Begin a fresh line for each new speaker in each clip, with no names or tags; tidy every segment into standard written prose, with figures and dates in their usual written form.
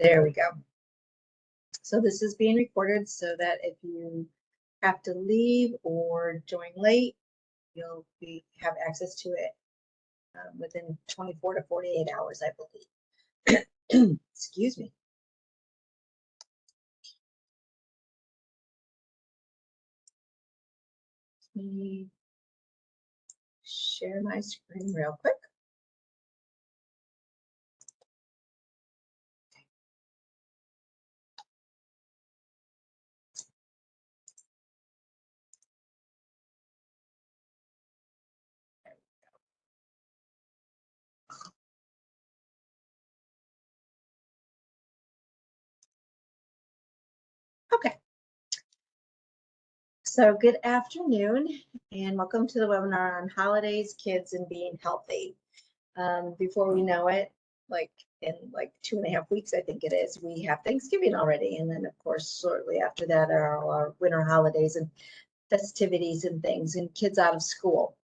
There we go. So this is being recorded so that if you have to leave or join late, you'll have access to it within 24 to 48 hours, I believe. Excuse me. Let me share my screen real quick. Okay. So good afternoon and welcome to the webinar on holidays, kids, and being healthy. Before we know it, like in 2.5 weeks, I think it is, we have Thanksgiving already. And then of course, shortly after that are our winter holidays and festivities and things and kids out of school.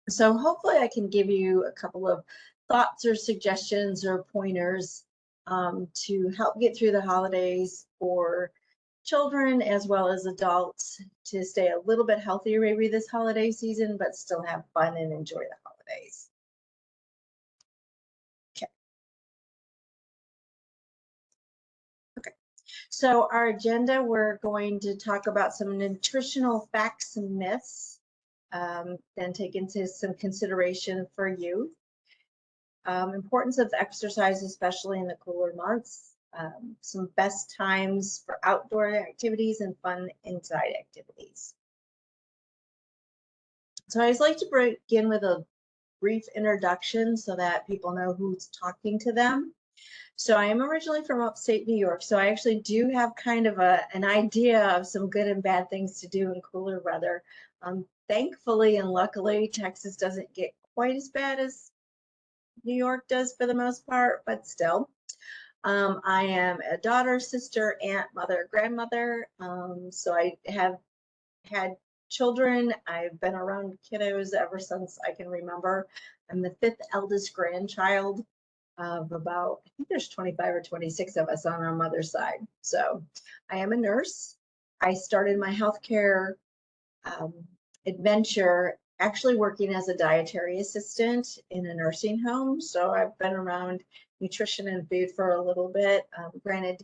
So hopefully I can give you a couple of thoughts or suggestions or pointers to help get through the holidays for children as well as adults to stay a little bit healthier maybe this holiday season, but still have fun and enjoy the holidays. Okay. So our agenda, we're going to talk about some nutritional facts and myths, then take into some consideration for youth. Importance of exercise, especially in the cooler months. Some best times for outdoor activities and fun inside activities. So I always like to begin with a brief introduction so that people know who's talking to them. So I am originally from upstate New York, so I actually do have kind of an idea of some good and bad things to do in cooler weather. Thankfully and luckily, Texas doesn't get quite as bad as New York does for the most part, but still. I am a daughter, sister, aunt, mother, grandmother. So I have had children. I've been around kiddos ever since I can remember. I'm the 5th eldest grandchild of about, I think there's 25 or 26 of us on our mother's side. So I am a nurse. I started my healthcare adventure actually working as a dietary assistant in a nursing home. So I've been around nutrition and food for a little bit. Granted,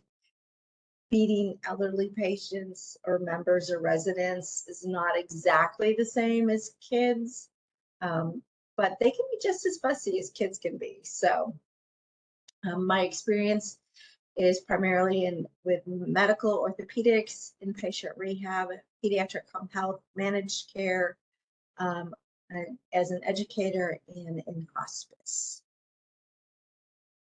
feeding elderly patients or members or residents is not exactly the same as kids, but they can be just as fussy as kids can be. So my experience is primarily with medical orthopedics, inpatient rehab, pediatric home health, managed care, as an educator and in hospice.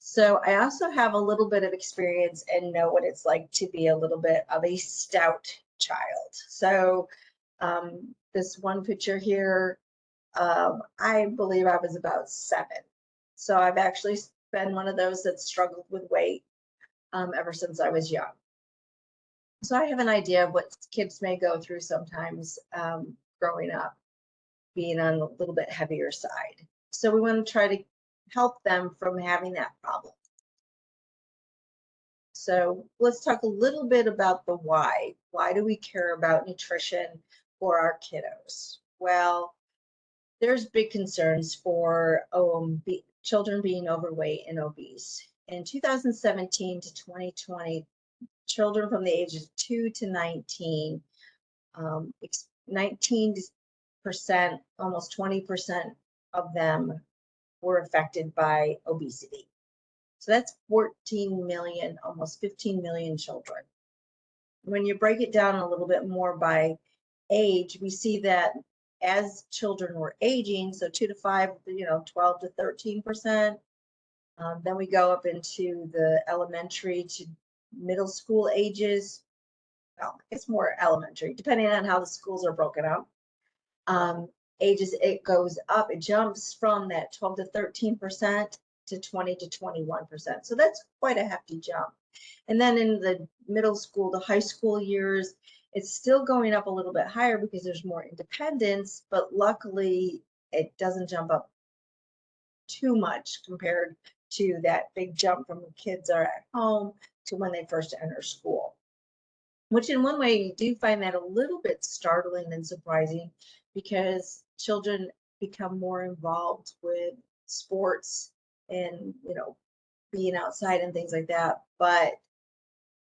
So I also have a little bit of experience and know what it's like to be a little bit of a stout child. So this one picture here, I believe I was about 7. So I've actually been one of those that struggled with weight ever since I was young. So I have an idea of what kids may go through sometimes growing up, being on a little bit heavier side. So we want to try to help them from having that problem. So let's talk a little bit about the why. Why do we care about nutrition for our kiddos? Well, there's big concerns for children being overweight and obese. In 2017 to 2020, children from the ages of 2 to 19, 19%, almost 20% of them were affected by obesity. So that's 14 million, almost 15 million children. When you break it down a little bit more by age, we see that as children were aging, so 2 to 5, 12 to 13%. Then we go up into the elementary to middle school ages. Well, it's more elementary, depending on how the schools are broken up. Ages, it goes up, it jumps from that 12 to 13% to 20 to 21%. So that's quite a hefty jump. And then in the middle school to high school years, it's still going up a little bit higher because there's more independence, but luckily it doesn't jump up too much compared to that big jump from when kids are at home to when they first enter school. Which in one way, you do find that a little bit startling and surprising because children become more involved with sports and, being outside and things like that. But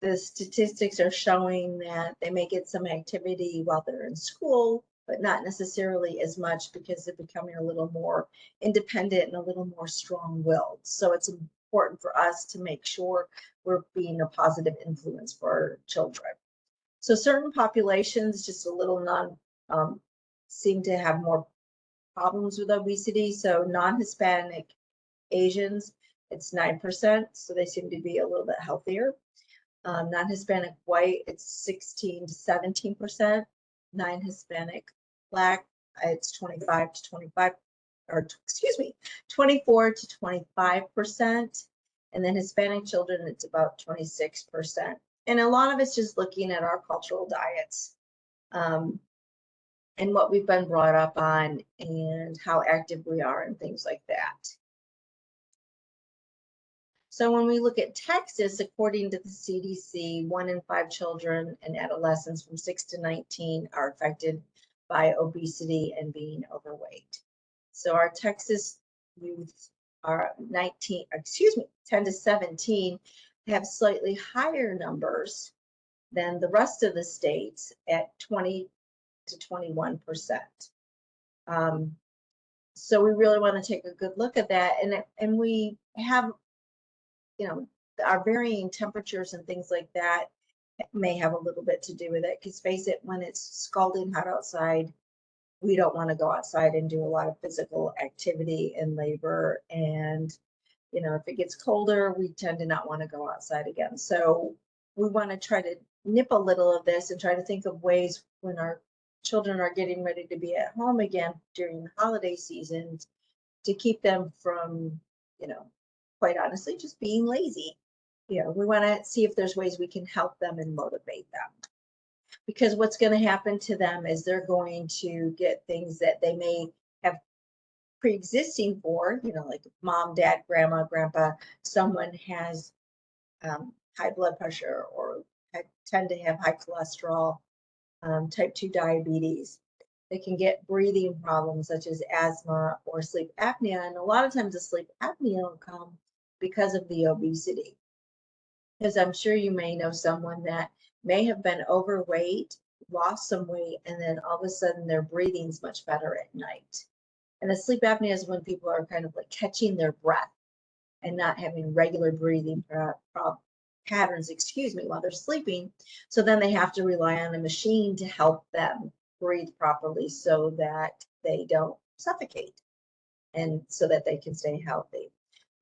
the statistics are showing that they may get some activity while they're in school, but not necessarily as much because they're becoming a little more independent and a little more strong-willed. So it's important for us to make sure we're being a positive influence for our children. So certain populations, just a little seem to have more problems with obesity. So non-Hispanic Asians, it's 9%, so they seem to be a little bit healthier. Non-Hispanic white, it's 16 to 17%. Non-Hispanic Black, it's 25 to 25, or excuse me, 24 to 25%. And then Hispanic children, it's about 26%. And a lot of it's just looking at our cultural diets and what we've been brought up on and how active we are and things like that. So when we look at Texas, according to the CDC, 1 in 5 children and adolescents from 6 to 19 are affected by obesity and being overweight. So our Texas youth are 10 to 17 have slightly higher numbers than the rest of the states at 20 to 21%. So we really want to take a good look at that, and we have, our varying temperatures and things like that may have a little bit to do with it. Because face it, when it's scalding hot outside, we don't want to go outside and do a lot of physical activity and labor. And if it gets colder, we tend to not want to go outside again. So we want to try to nip a little of this and try to think of ways when our children are getting ready to be at home again during the holiday seasons to keep them from, quite honestly, just being lazy. We want to see if there's ways we can help them and motivate them. Because what's going to happen to them is they're going to get things that they may have pre-existing for, like mom, dad, grandma, grandpa, someone has high blood pressure or tend to have high cholesterol, type 2 diabetes. They can get breathing problems such as asthma or sleep apnea. And a lot of times the sleep apnea will come because of the obesity. Because I'm sure you may know someone that may have been overweight, lost some weight, and then all of a sudden their breathing's much better at night. And the sleep apnea is when people are kind of like catching their breath and not having regular breathing patterns, while they're sleeping. So then they have to rely on a machine to help them breathe properly so that they don't suffocate and so that they can stay healthy.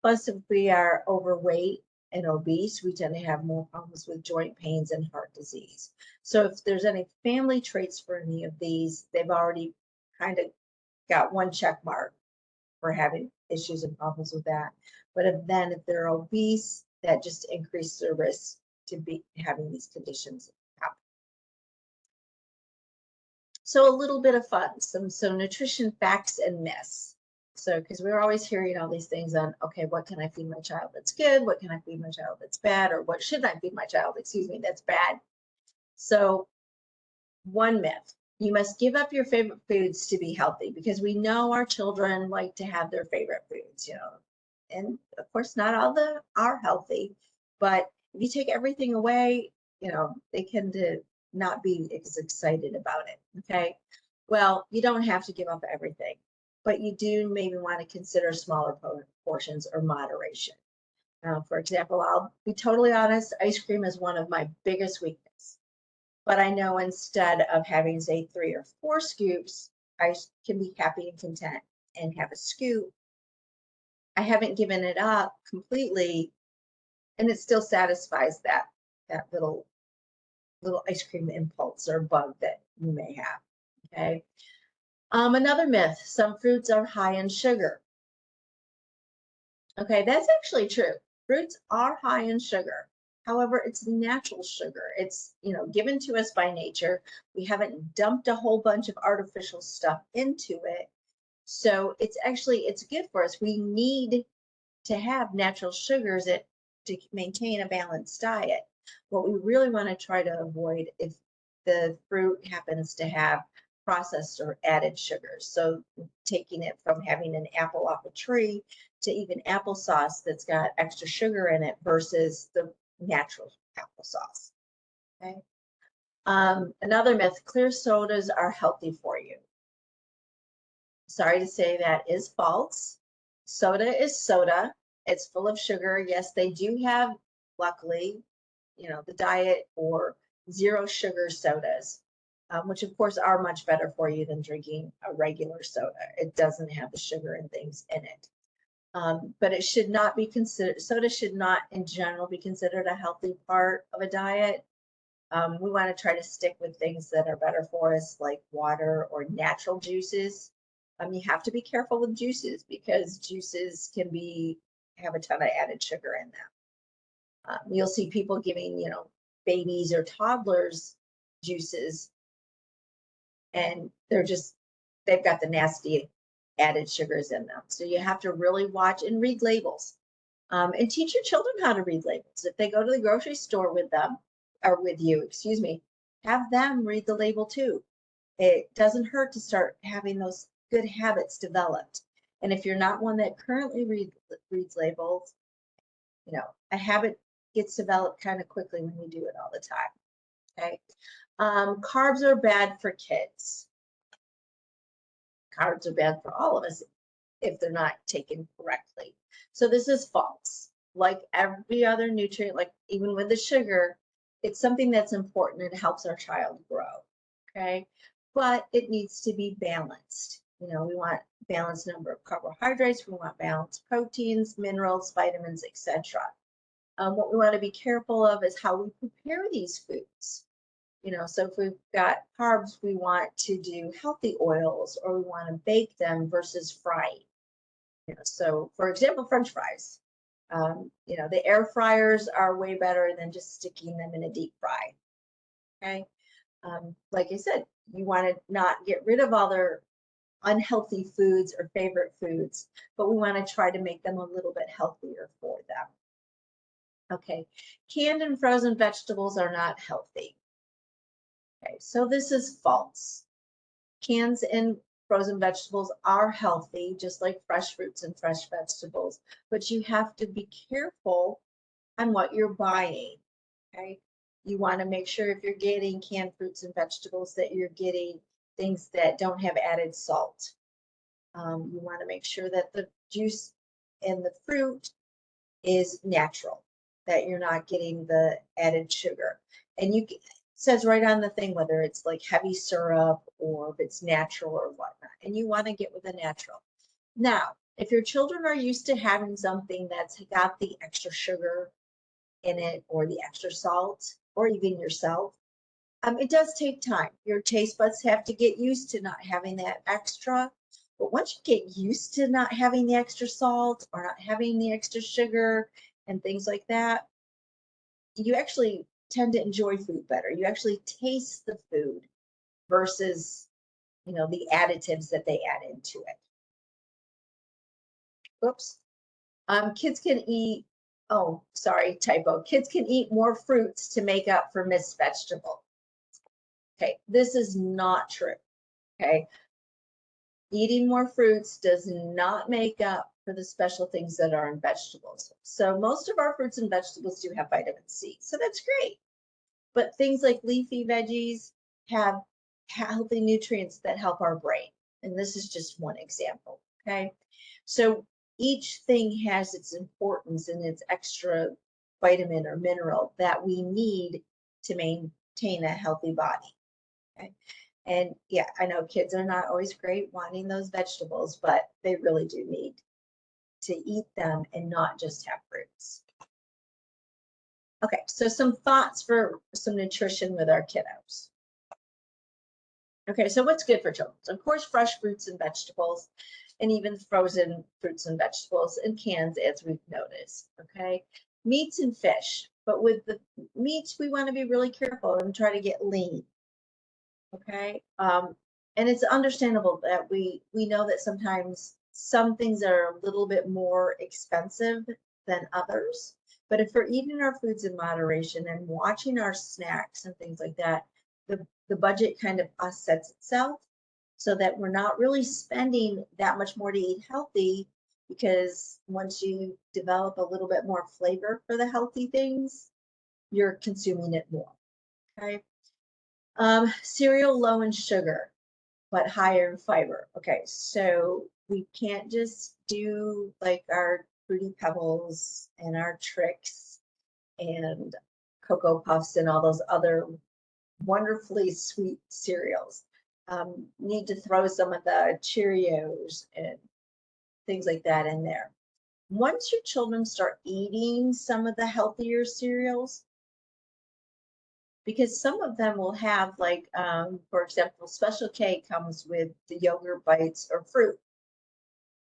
Plus, if we are overweight and obese, we tend to have more problems with joint pains and heart disease. So if there's any family traits for any of these, they've already kind of got one check mark for having issues and problems with that. But if they're obese, that just increases their risk to be having these conditions happen. So a little bit of fun, so nutrition facts and myths. So, because we're always hearing all these things on, okay, what can I feed my child that's good? What can I feed my child that's bad? Or what should I feed my child, that's bad? So one myth, you must give up your favorite foods to be healthy, because we know our children like to have their favorite foods, and of course not all are healthy, but if you take everything away, they tend to not be as excited about it. Okay, well, you don't have to give up everything, but you do maybe want to consider smaller portions or moderation. For example, I'll be totally honest, ice cream is one of my biggest weaknesses. But I know instead of having, say, 3 or 4 scoops, I can be happy and content and have a scoop. I haven't given it up completely, and it still satisfies that little ice cream impulse or bug that you may have. Okay. Another myth, some fruits are high in sugar. Okay, that's actually true. Fruits are high in sugar. However, it's natural sugar. It's, given to us by nature. We haven't dumped a whole bunch of artificial stuff into it. So it's good for us. We need to have natural sugars to maintain a balanced diet. What we really want to try to avoid if the fruit happens to have processed or added sugars. So taking it from having an apple off a tree to even applesauce that's got extra sugar in it versus the natural applesauce. Okay. Another myth, clear sodas are healthy for you. Sorry to say that is false. Soda is soda. It's full of sugar. Yes, they do have, luckily, the diet or zero sugar sodas, which of course are much better for you than drinking a regular soda. It doesn't have the sugar and things in it. But it should not be considered, soda should not in general be considered a healthy part of a diet. We want to try to stick with things that are better for us, like water or natural juices. You have to be careful with juices because juices can have a ton of added sugar in them. You'll see people giving, babies or toddlers juices, and they've got the nasty added sugars in them. So you have to really watch and read labels, and teach your children how to read labels. If they go to the grocery store with them, or with you, excuse me, have them read the label too. It doesn't hurt to start having those good habits developed. And if you're not one that currently reads labels, a habit gets developed kind of quickly when you do it all the time. Okay. Carbs are bad for kids. Carbs are bad for all of us if they're not taken correctly. So this is false. Like every other nutrient, like even with the sugar, it's something that's important and helps our child grow. Okay. But it needs to be balanced. We want balanced number of carbohydrates, we want balanced proteins, minerals, vitamins, etc. What we want to be careful of is how we prepare these foods. So if we've got carbs, we want to do healthy oils, or we want to bake them versus frying. So for example, French fries. The air fryers are way better than just sticking them in a deep fry. Okay. Like I said, you want to not get rid of all their unhealthy foods or favorite foods, but we want to try to make them a little bit healthier for them. Okay. Canned and frozen vegetables are not healthy. Okay, so this is false. Cans and frozen vegetables are healthy, just like fresh fruits and fresh vegetables, but you have to be careful on what you're buying. Okay, you want to make sure if you're getting canned fruits and vegetables that you're getting things that don't have added salt. You want to make sure that the juice and the fruit is natural, that you're not getting the added sugar. And it says right on the thing whether it's like heavy syrup or if it's natural or whatnot. And you want to get with the natural. Now, if your children are used to having something that's got the extra sugar in it or the extra salt, or even yourself, it does take time. Your taste buds have to get used to not having that extra. But once you get used to not having the extra salt or not having the extra sugar and things like that, you actually tend to enjoy food better. You actually taste the food versus, the additives that they add into it. Oops. Kids can eat, oh, sorry, typo. Kids can eat more fruits to make up for missed vegetables. Okay, this is not true. Okay, eating more fruits does not make up for the special things that are in vegetables. So most of our fruits and vegetables do have vitamin C, so that's great. But things like leafy veggies have healthy nutrients that help our brain. And this is just one example, okay? So each thing has its importance and its extra vitamin or mineral that we need to maintain a healthy body, okay? And yeah, I know kids are not always great wanting those vegetables, but they really do need to eat them and not just have fruits. Okay, so some thoughts for some nutrition with our kiddos. Okay, so what's good for children? Of course, fresh fruits and vegetables, and even frozen fruits and vegetables and cans, as we've noticed. Okay, meats and fish, but with the meats, we want to be really careful and try to get lean. Okay, and it's understandable that we know that sometimes some things are a little bit more expensive than others. But if we're eating our foods in moderation and watching our snacks and things like that, the budget kind of offsets itself so that we're not really spending that much more to eat healthy, because once you develop a little bit more flavor for the healthy things, you're consuming it more. Okay. Cereal low in sugar, but higher in fiber. Okay, so we can't just do like our Fruity Pebbles and our Tricks and Cocoa Puffs and all those other wonderfully sweet cereals. Need to throw some of the Cheerios and things like that in there. Once your children start eating some of the healthier cereals, because some of them will have like, for example, Special K comes with the yogurt bites or fruit.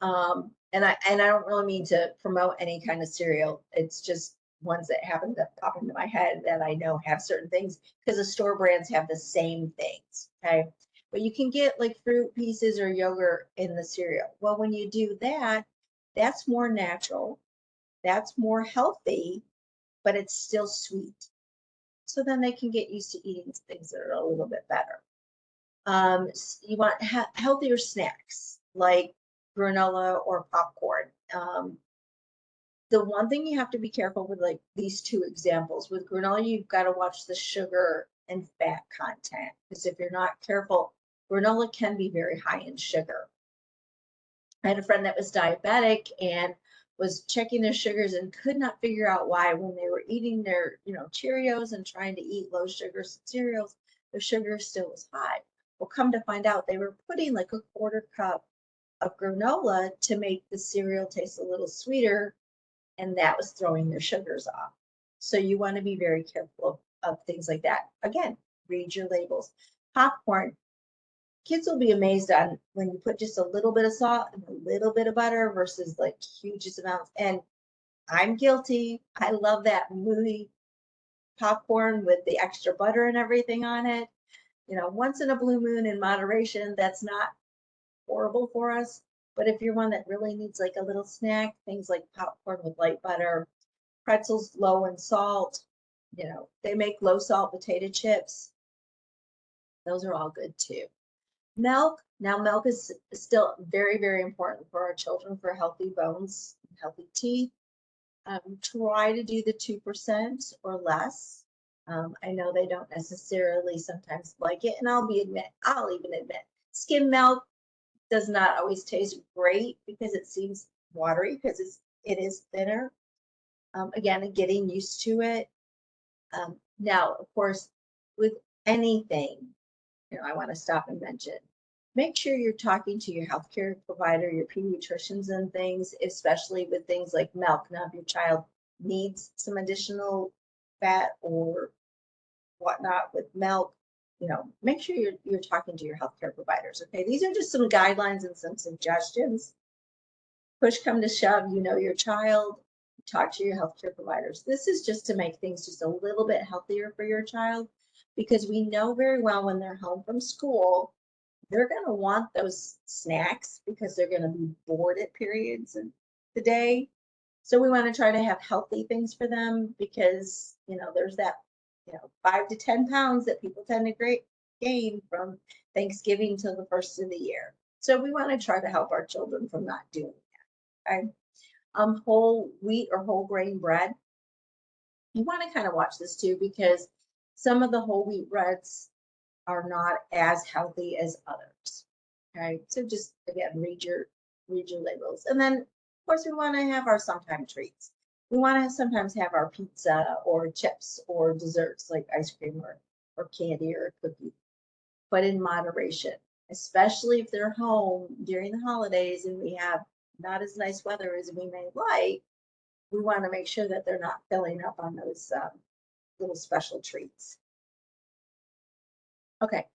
And I don't really mean to promote any kind of cereal. It's just ones that happen to pop into my head that I know have certain things, because the store brands have the same things. Okay. But you can get like fruit pieces or yogurt in the cereal. Well, when you do that, that's more natural, that's more healthy, but it's still sweet. So then they can get used to eating things that are a little bit better. You want healthier snacks like granola or popcorn. The one thing you have to be careful with, like these two examples, with granola, you've got to watch the sugar and fat content, because if you're not careful, granola can be very high in sugar. I had a friend that was diabetic and was checking their sugars and could not figure out why, when they were eating their, Cheerios and trying to eat low sugar cereals, their sugar still was high. Well, come to find out, they were putting like a quarter cup of granola to make the cereal taste a little sweeter, and that was throwing their sugars off. So you want to be very careful of things like that. Again, read your labels. Popcorn, kids will be amazed on when you put just a little bit of salt and a little bit of butter versus like huge amounts. And I'm guilty. I love that movie popcorn with the extra butter and everything on it. Once in a blue moon in moderation, that's not horrible for us. But if you're one that really needs like a little snack, things like popcorn with light butter, pretzels low in salt, they make low salt potato chips. Those are all good too. Milk. Now, milk is still very, very important for our children for healthy bones, healthy teeth. Try to do the 2% or less. I know they don't necessarily sometimes like it, and I'll even admit, skim milk does not always taste great because it seems watery, because it is thinner. Again, getting used to it. Now, of course, with anything, I want to stop and mention, make sure you're talking to your healthcare provider, your pediatricians and things, especially with things like milk. Now, if your child needs some additional fat or whatnot with milk, make sure you're talking to your healthcare providers. Okay, these are just some guidelines and some suggestions. Push come to shove, your child, talk to your healthcare providers. This is just to make things just a little bit healthier for your child, because we know very well when they're home from school, they're going to want those snacks because they're going to be bored at periods in the day. So we want to try to have healthy things for them, because, there's that, 5 to 10 pounds that people tend to gain from Thanksgiving till the first of the year. So we want to try to help our children from not doing that. Okay. Whole wheat or whole grain bread. You want to kind of watch this too, because some of the whole wheat breads are not as healthy as others. Okay, so just again, read your labels. And then of course we want to have our sometime treats. We want to sometimes have our pizza or chips or desserts like ice cream or candy or a cookie, but in moderation, especially if they're home during the holidays and we have not as nice weather as we may like. We want to make sure that they're not filling up on those little special treats. Okay,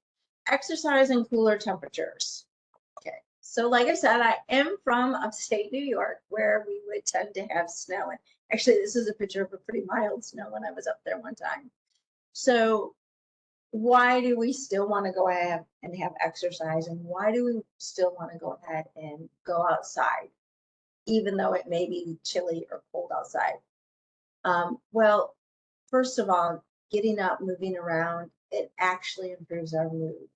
exercise in cooler temperatures. Okay, so like I said, I am from upstate New York, where we would tend to have snow. And actually, this is a picture of a pretty mild snow when I was up there one time. So why do we still want to go ahead and have exercise? And why do we still want to go ahead and go outside, even though it may be chilly or cold outside? Well, first of all, getting up, moving around, it actually improves our mood.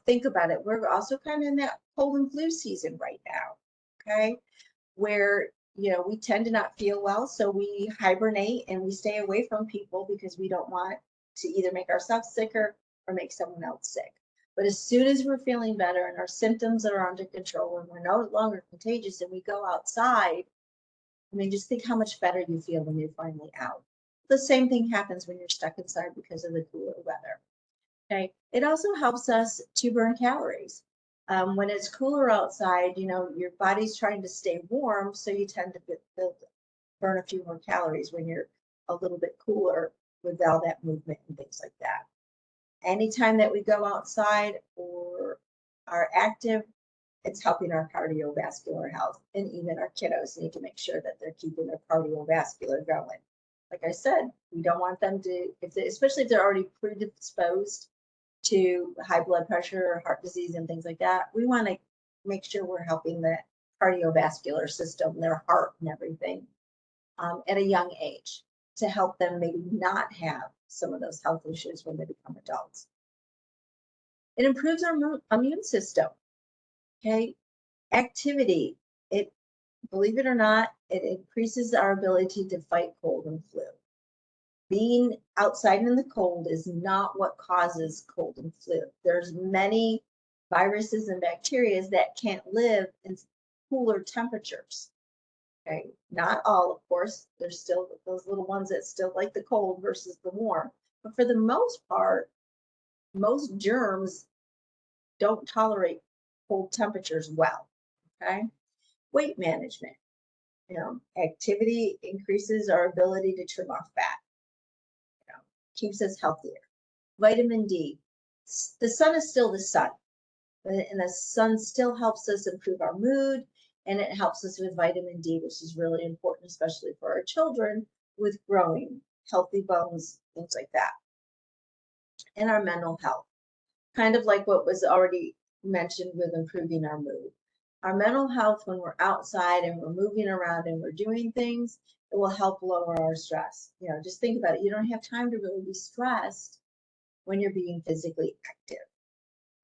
Think about it. We're also kind of in that cold and flu season right now, okay? Where, we tend to not feel well. So we hibernate and we stay away from people because we don't want to either make ourselves sicker or make someone else sick. But as soon as we're feeling better and our symptoms are under control and we're no longer contagious and we go outside, I mean, just think how much better you feel when you're finally out. The same thing happens when you're stuck inside because of the cooler weather. Okay. It also helps us to burn calories. When it's cooler outside, your body's trying to stay warm, so you tend to burn a few more calories when you're a little bit cooler with all that movement and things like that. Anytime that we go outside or are active, it's helping our cardiovascular health. And even our kiddos need to make sure that they're keeping their cardiovascular going. Like I said, we don't want them to, especially if they're already predisposed to high blood pressure or heart disease and things like that. We want to make sure we're helping the cardiovascular system, their heart and everything, at a young age to help them maybe not have some of those health issues when they become adults. It improves our immune system. Okay, activity. It, believe it or not, it increases our ability to fight cold and flu. Being outside in the cold is not what causes cold and flu. There's many viruses and bacteria that can't live in cooler temperatures. Okay, not all, of course. There's still those little ones that still like the cold versus the warm. But for the most part, most germs don't tolerate cold temperatures well. Okay, weight management. Activity increases our ability to trim off fat. Keeps us healthier. Vitamin D. The sun is still the sun, and the sun still helps us improve our mood, and it helps us with vitamin D, which is really important, especially for our children with growing healthy bones, things like that. And our mental health, kind of like what was already mentioned with improving our mood. Our mental health, when we're outside and we're moving around and we're doing things, it will help lower our stress. Just think about it. You don't have time to really be stressed when you're being physically active.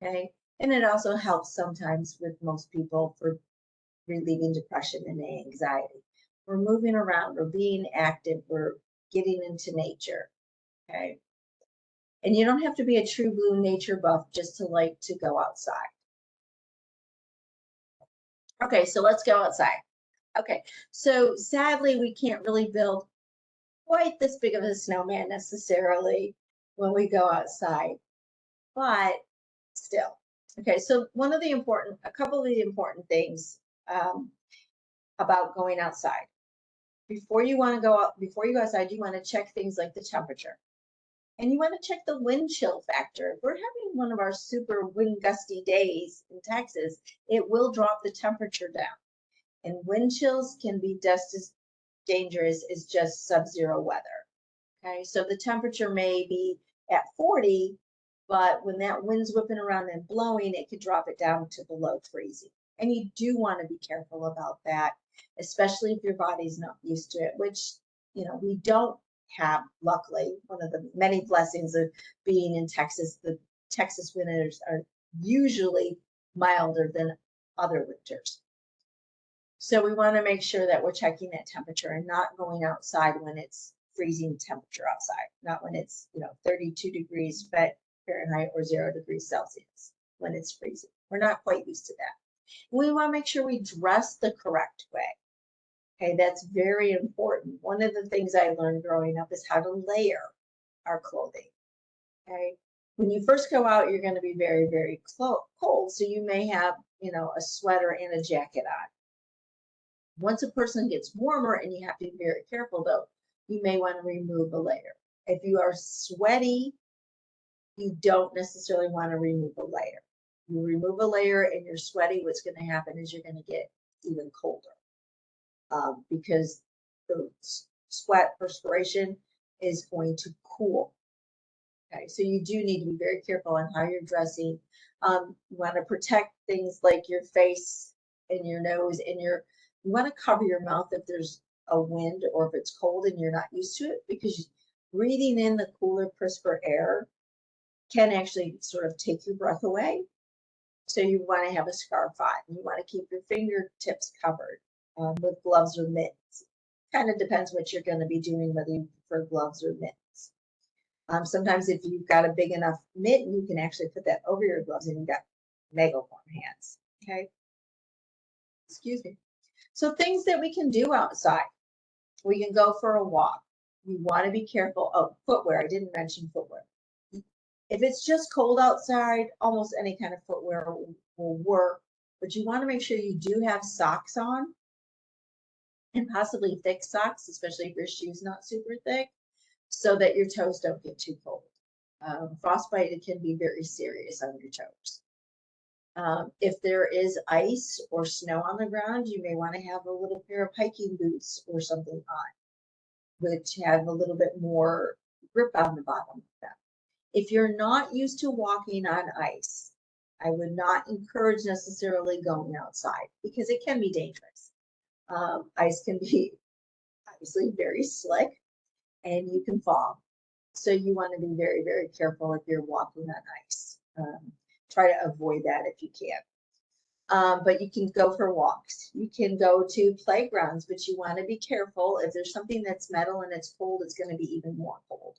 Okay. And it also helps sometimes with most people for relieving depression and anxiety. We're moving around, we're being active, we're getting into nature. Okay. And you don't have to be a true blue nature buff just to like to go outside. Okay, so let's go outside. Okay, so sadly, we can't really build quite this big of a snowman necessarily when we go outside, but still. Okay, so a couple of the important things about going outside. Before you go outside, you want to check things like the temperature. And you want to check the wind chill factor. If we're having one of our super wind gusty days in Texas, it will drop the temperature down. And wind chills can be just as dangerous as just sub-zero weather. Okay, so the temperature may be at 40, but when that wind's whipping around and blowing, it could drop it down to below freezing. And you do want to be careful about that, especially if your body's not used to it, which, we don't have, luckily. One of the many blessings of being in Texas, the Texas winters are usually milder than other winters. So we want to make sure that we're checking that temperature and not going outside when it's freezing temperature outside, not when it's 32 degrees Fahrenheit or 0 degrees Celsius when it's freezing. We're not quite used to that. We want to make sure we dress the correct way. Okay, that's very important. One of the things I learned growing up is how to layer our clothing. Okay, when you first go out, you're going to be very, very cold. So you may have, a sweater and a jacket on. Once a person gets warmer, and you have to be very careful though, you may want to remove a layer. If you are sweaty, you don't necessarily want to remove a layer. You remove a layer and you're sweaty, what's going to happen is you're going to get even colder because the sweat perspiration is going to cool. Okay, so you do need to be very careful on how you're dressing. You want to protect things like your face and your nose and you want to cover your mouth if there's a wind or if it's cold and you're not used to it, because breathing in the cooler, crisper air can actually sort of take your breath away. So you want to have a scarf on. You want to keep your fingertips covered with gloves or mitts. Kind of depends what you're going to be doing, whether you prefer gloves or mitts. Sometimes if you've got a big enough mitten, you can actually put that over your gloves and you've got mega warm hands. Okay. Excuse me. So things that we can do outside. We can go for a walk. You want to be careful. Oh, footwear. I didn't mention footwear. If it's just cold outside, almost any kind of footwear will work, but you want to make sure you do have socks on, and possibly thick socks, especially if your shoe's not super thick, so that your toes don't get too cold. Frostbite, it can be very serious on your toes. If there is ice or snow on the ground, you may want to have a little pair of hiking boots or something on, which have a little bit more grip on the bottom of them. If you're not used to walking on ice, I would not encourage necessarily going outside because it can be dangerous. Ice can be obviously very slick and you can fall. So you want to be very, very careful if you're walking on ice. Try to avoid that if you can. But you can go for walks. You can go to playgrounds, but you want to be careful. If there's something that's metal and it's cold, it's going to be even more cold.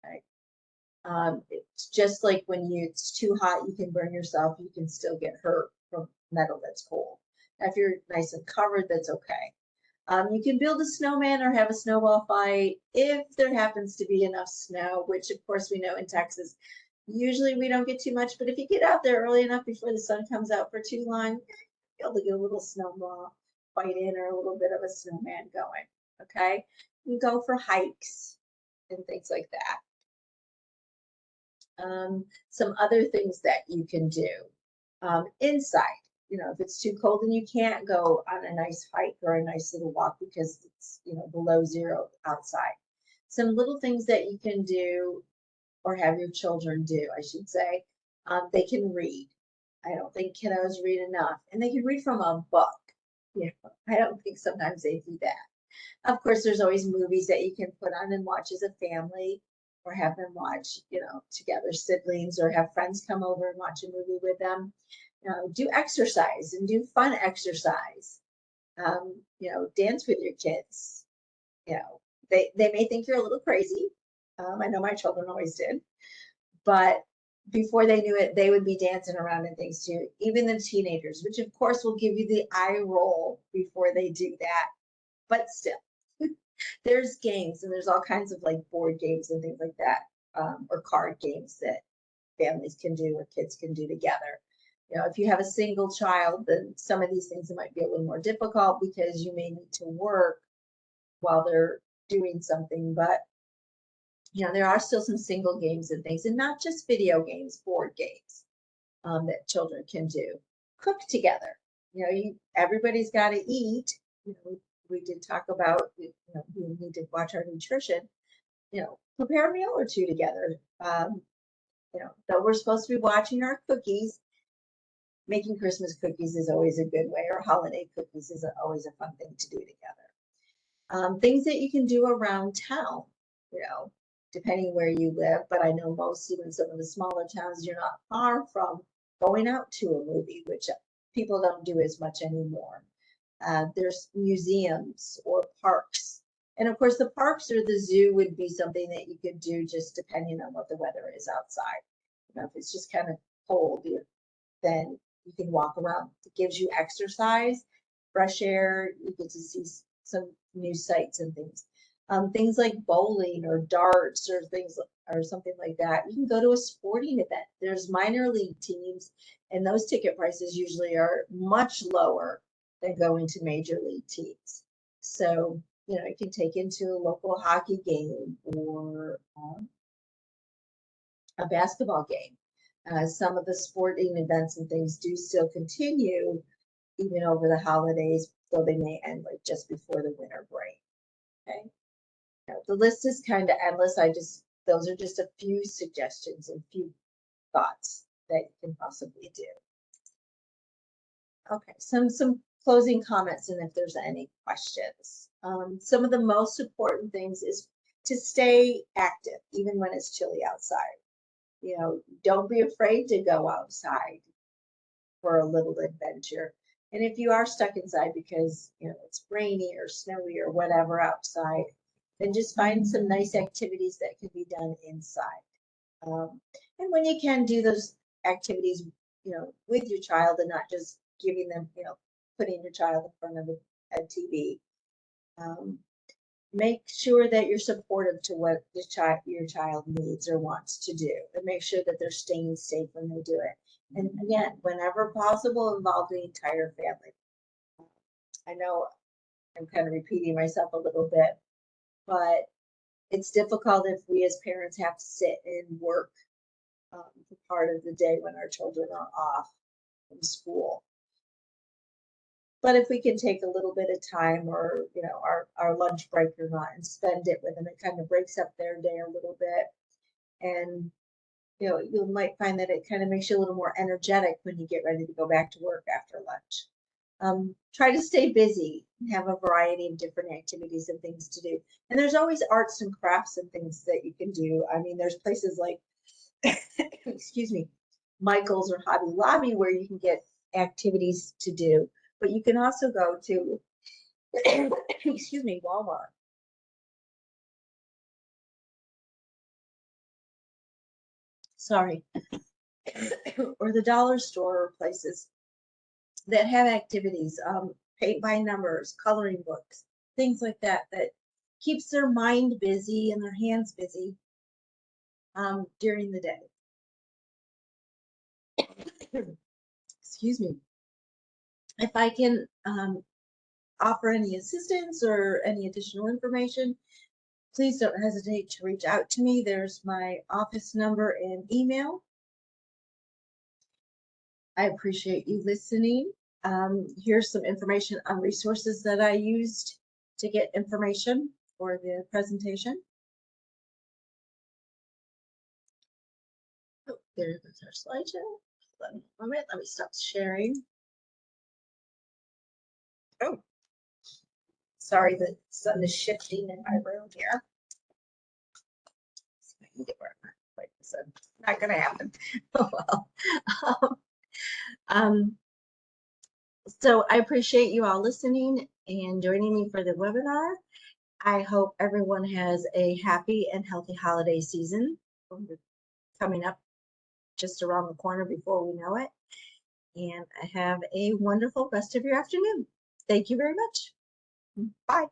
Okay. It's just like when it's too hot, you can burn yourself. You can still get hurt from metal that's cold. Now, if you're nice and covered, that's okay. You can build a snowman or have a snowball fight if there happens to be enough snow, which of course we know in Texas, usually we don't get too much, but if you get out there early enough before the sun comes out for too long, you'll be able to get a little snowball fight in or a little bit of a snowman going, okay? You can go for hikes and things like that. Some other things that you can do inside. You know, if it's too cold and you can't go on a nice hike or a nice little walk because it's, you know, below zero outside. Some little things that you can do or have your children do, I should say, they can read. I don't think kiddos read enough, and they can read from a book. You know, I don't think sometimes they do that. Of course, there's always movies that you can put on and watch as a family or have them watch, you know, together, siblings, or have friends come over and watch a movie with them. You know, do exercise and do fun exercise. You know, dance with your kids. You know, they may think you're a little crazy. I know my children always did, but before they knew it, they would be dancing around and things too. Even the teenagers, which of course will give you the eye roll before they do that, but still. There's games and there's all kinds of like board games and things like that, or card games that families can do or kids can do together. You know, if you have a single child, then some of these things might be a little more difficult because you may need to work while they're doing something. But you know, there are still some single games and things, and not just video games, board games that children can do. Cook together. You know, everybody's got to eat. You know, we did talk about, you know, we need to watch our nutrition. You know, prepare a meal or two together. You know, though we're supposed to be watching our cookies, making Christmas cookies is always a good way, or holiday cookies is always a fun thing to do together. Things that you can do around town, you know, depending where you live, but I know most, even some of the smaller towns, you're not far from going out to a movie, which people don't do as much anymore. There's museums or parks. And of course, the parks or the zoo would be something that you could do just depending on what the weather is outside. You know, if it's just kind of cold, then you can walk around. It gives you exercise, fresh air. You get to see some new sights and things. Things like bowling or darts or things or something like that. You can go to a sporting event. There's minor league teams, and those ticket prices usually are much lower than going to major league teams. So, you know, you can take into a local hockey game or a basketball game. Some of the sporting events and things do still continue even over the holidays, though they may end like just before the winter break. Okay. Now, the list is kind of endless. I just those are just a few suggestions and few thoughts that you can possibly do. Okay, some closing comments, and if there's any questions. Some of the most important things is to stay active, even when it's chilly outside. You know, don't be afraid to go outside for a little adventure. And if you are stuck inside because, you know, it's rainy or snowy or whatever outside, then just find some nice activities that can be done inside. And when you can, do those activities, you know, with your child and not just giving them, you know, putting your child in front of a TV. Make sure that you're supportive to what your child needs or wants to do, and make sure that they're staying safe when they do it. And again, whenever possible, involve the entire family. I know I'm kind of repeating myself a little bit, but it's difficult if we as parents have to sit and work for part of the day when our children are off from school. But if we can take a little bit of time, or, you know, our lunch break or not, and spend it with them, it kind of breaks up their day a little bit. And, you know, you might find that it kind of makes you a little more energetic when you get ready to go back to work after lunch. Try to stay busy, have a variety of different activities and things to do. And there's always arts and crafts and things that you can do. I mean, there's places like, excuse me, Michael's or Hobby Lobby where you can get activities to do. But you can also go to, excuse me, Walmart. Sorry. Or the dollar store, or places that have activities, paint by numbers, coloring books, things like that, that keeps their mind busy and their hands busy during the day. Excuse me. If I can offer any assistance or any additional information, please don't hesitate to reach out to me. There's my office number and email. I appreciate you listening. Here's some information on resources that I used to get information for the presentation. Oh, there goes our slideshow. Let me stop sharing. Oh, sorry, the sun is shifting in my room here. See if I can get where I'm at. So not gonna happen. Oh well. So I appreciate you all listening and joining me for the webinar. I hope everyone has a happy and healthy holiday season coming up just around the corner before we know it. And have a wonderful rest of your afternoon. Thank you very much. Bye.